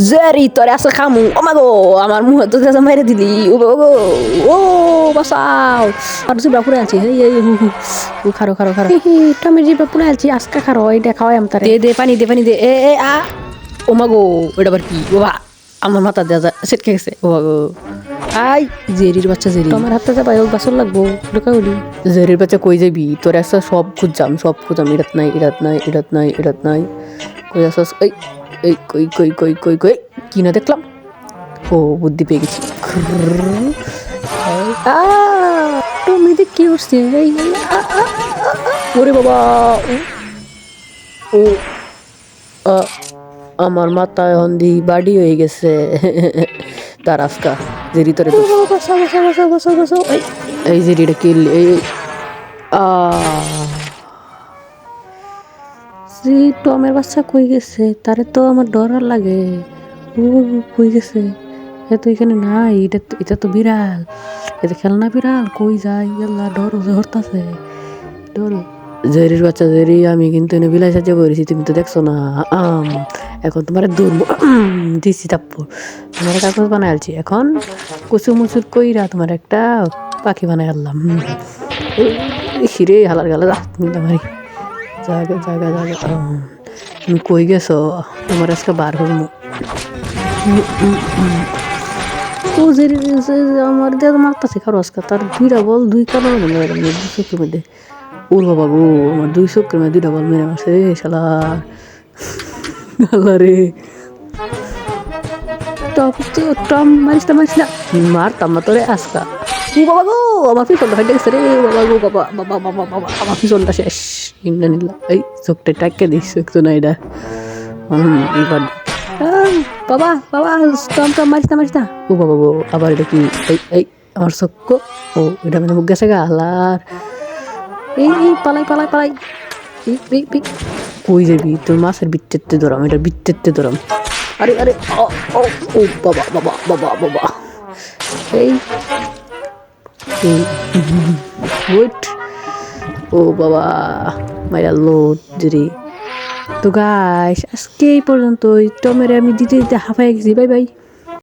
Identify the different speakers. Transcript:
Speaker 1: Jerry তোরে আছে খামু ও মা গো আমার মুহে তো যা মেরে দিলি ও বাবা গো ও বাসাও আর জিবা পুরে আছি এই এই ও খারো খারো খারো টমের জিবা পুরে আছি আজকে খারো এইটা খাওয়াই আম তারে দে পানি দে এ আ ও মা গো ওটা আবার কি বাবা আমার মাথা দেয়া যায় সেটকে গেছে ও মা গো আই জেরির বাচ্চা জেরি তোমার হাতে যা পাই বাসর লাগবো ঢোকা উলি জেরির বাচ্চা কই যাবি তোর একটা সব খুঁজজাম ইরাত নাই কই আসস এই এই কই কই কই কই কই কি না দেখলাম ও বুদ্ধি পেয়ে গেছি টমিতে কি উঠছে ওরে বাবা ও আমার মাথায় হন্দি বাড়ি হয়ে গেছে তার আজকা জেরি তোরে এই জেরিটা কিল এই টমের বাচ্চা কই গেছে তারে তো আমার ডর লাগে ও কই গেছে এ তো এখানে নাই এটা তো বিড়াল এটা খেলনা বিড়াল কই যায় আল্লাহ ডর হরতাছে ডর জেরির বাচ্চা জেরি আমি কিন্তু এনে বিলাই সাহায্য করেছি তুমি তো দেখছো না এখন তোমার দৌড় দিছি তাপ্পর তোমার কাগজ বানাই আলছি এখন কুচু মুচুর কইরা তোমার একটা পাখি বানাই আনলাম হিরে হালার গালা যা তুমি তোমার জায়গা তুমি কই গেছো তোমার আজকে বার হবো ও যে আমার দিয়ে মারতেছে খারো আজকে তার দুইটা বল দুই কারণে মেরে দুই চোখের মধ্যে ওর বাবা গো আমার দুই চোখের মধ্যে দুইটা বল মেরে মারছে শালা আল্লাহ রে টম মারিস না মারতাম না তোরে আজকা ও বাবা গো আমার পিছনটা ফেটে গেছে রে বাবা গো বাবা আমার পিছনটা শেষ ইন্না নিলাম এই চোখটা টাক্কে দিস একটু না এটা বাবা টম মারিস না ও বাবা গো আবার এটা কি এই আমার চক্ক ও এটা মানে মুখ গেছে গা আল্লাহর এই পালাই কই যাবি তোর মাছের বিত্তেতে ধরাম এটা বিত্তেতে ধরাম আরে ও বাবা এই ওয়েট ও বাবা মাইরা লোড জেরি তো গাইস আজকে এই পর্যন্ত টমেরে আমি দিতে হাঁপাই গেছি বাই